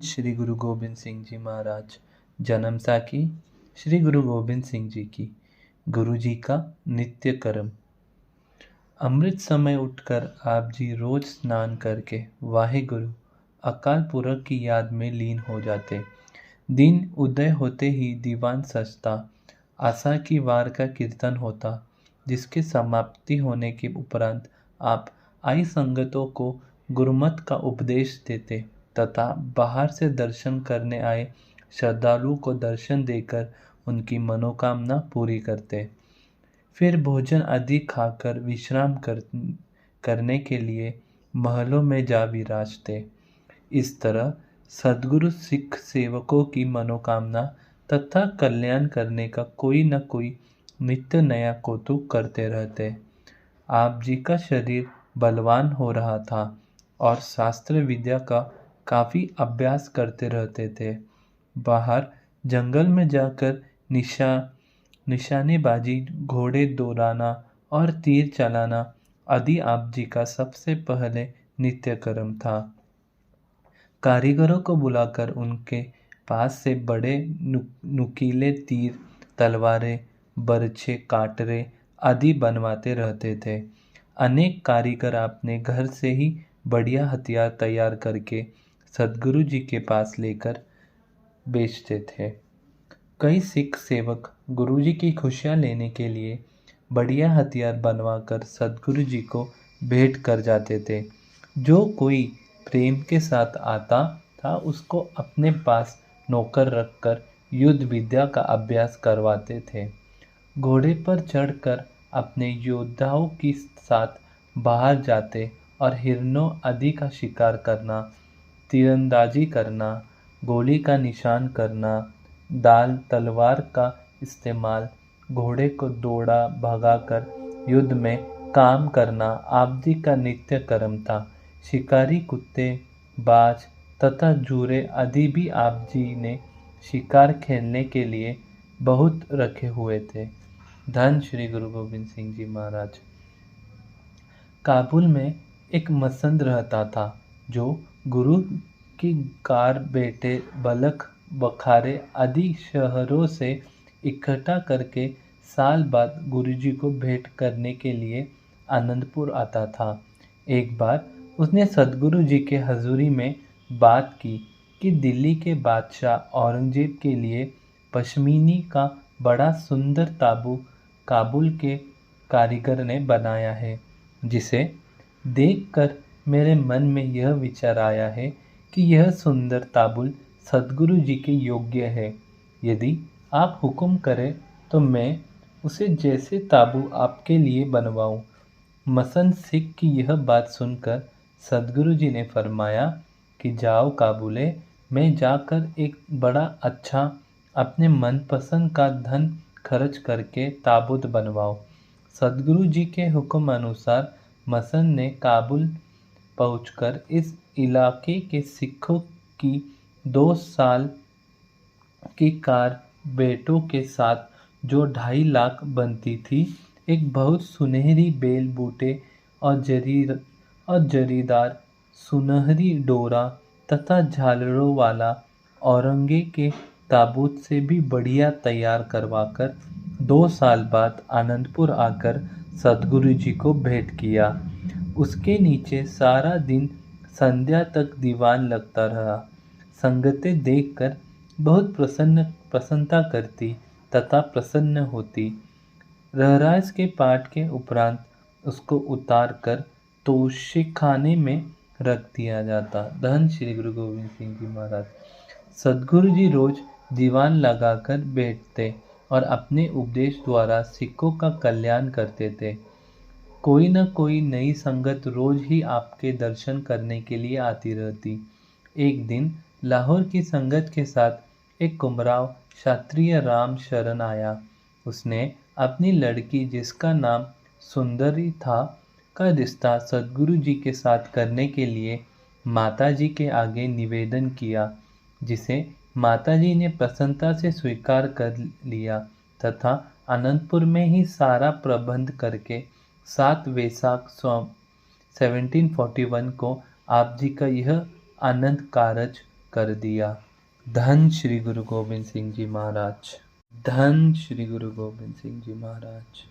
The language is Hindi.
श्री गुरु गोबिंद सिंह जी महाराज। जन्म साखी श्री गुरु गोबिंद सिंह जी की। गुरु जी का नित्य कर्म। अमृत समय उठकर आप जी रोज स्नान करके वाहे गुरु अकाल पुरख की याद में लीन हो जाते। दिन उदय होते ही दीवान सजता, आशा की वार का कीर्तन होता, जिसके समाप्ति होने के उपरांत आप आई संगतों को गुरुमत का उपदेश देते तथा बाहर से दर्शन करने आए श्रद्धालुओं को दर्शन देकर उनकी मनोकामना पूरी करते। फिर भोजन आदि खाकर विश्राम करने के लिए महलों में जा विराजते। इस तरह सद्गुरु सिख सेवकों की मनोकामना तथा कल्याण करने का कोई न कोई नित्य नया कौतुक करते रहते। आप जी का शरीर बलवान हो रहा था और शास्त्र विद्या का काफ़ी अभ्यास करते रहते थे। बाहर जंगल में जाकर निशानेबाजी, घोड़े दौड़ाना और तीर चलाना आदि आप जी का सबसे पहले नित्य कर्म था। कारीगरों को बुलाकर उनके पास से बड़े नुकीले तीर, तलवारें, बर्छे, काटरे आदि बनवाते रहते थे। अनेक कारीगर अपने घर से ही बढ़िया हथियार तैयार करके सद्गुरु जी के पास लेकर बेचते थे। कई सिख सेवक गुरु जी की खुशियाँ लेने के लिए बढ़िया हथियार बनवाकर सद्गुरु जी को भेंट कर जाते थे। जो कोई प्रेम के साथ आता था उसको अपने पास नौकर रखकर युद्ध विद्या का अभ्यास करवाते थे। घोड़े पर चढ़कर अपने योद्धाओं के साथ बाहर जाते और हिरणों आदि का शिकार करना, तीरंदाजी करना, गोली का निशान करना, दाल तलवार का इस्तेमाल, घोड़े को दौड़ा भगाकर युद्ध में काम करना आप जी का नित्य कर्म था। शिकारी कुत्ते, बाज तथा जूरे आदि भी आप जी ने शिकार खेलने के लिए बहुत रखे हुए थे। धन श्री गुरु गोबिंद सिंह जी महाराज। काबुल में एक मसंद रहता था जो गुरु की कार, बेटे, बलख, बखारे आदि शहरों से इकट्ठा करके साल बाद गुरु जी को भेंट करने के लिए आनंदपुर आता था। एक बार उसने सद्गुरु जी के हजूरी में बात की कि दिल्ली के बादशाह औरंगजेब के लिए पश्मीनी का बड़ा सुंदर ताबू काबुल के कारीगर ने बनाया है, जिसे देखकर मेरे मन में यह विचार आया है कि यह सुंदर ताबूल सद्गुरु जी के योग्य है। यदि आप हुक्म करें तो मैं उसे जैसे ताबू आपके लिए बनवाऊं। मसंद सिख की यह बात सुनकर सद्गुरु जी ने फरमाया कि जाओ काबुले, मैं जाकर एक बड़ा अच्छा अपने मनपसंद का धन खर्च करके ताबूत बनवाओ। सद्गुरु जी के हुक्म अनुसार मसंद ने काबुल पहुंचकर इस इलाके के सिखों की 2 साल की कार बेटों के साथ जो 2.5 लाख बनती थी, एक बहुत सुनहरी बेल बूटे और जरीदार सुनहरी डोरा तथा झालरों वाला औरंगे के ताबूत से भी बढ़िया तैयार करवाकर 2 साल बाद आनंदपुर आकर सद्गुरु जी को भेंट किया। उसके नीचे सारा दिन संध्या तक दीवान लगता रहा। संगतें देखकर बहुत प्रसन्नता करती तथा प्रसन्न होती। रहरास के पाठ के उपरांत उसको उतार कर तोशेखाने में रख दिया जाता। धन श्री गुरु गोविंद सिंह जी महाराज। सद्गुरु जी रोज दीवान लगाकर बैठते और अपने उपदेश द्वारा सिखों का कल्याण करते थे। कोई न कोई नई संगत रोज ही आपके दर्शन करने के लिए आती रहती। एक दिन लाहौर की संगत के साथ एक कुमराव क्षत्रिय राम शरण आया। उसने अपनी लड़की, जिसका नाम सुंदरी था, का रिश्ता सद्गुरु जी के साथ करने के लिए माता जी के आगे निवेदन किया, जिसे माता जी ने प्रसन्नता से स्वीकार कर लिया तथा आनंदपुर में ही सारा प्रबंध करके 7 वैशाख 1741 को आप जी का यह आनंद कारज कर दिया। धन श्री गुरु गोबिंद सिंह जी महाराज। धन श्री गुरु गोबिंद सिंह जी महाराज।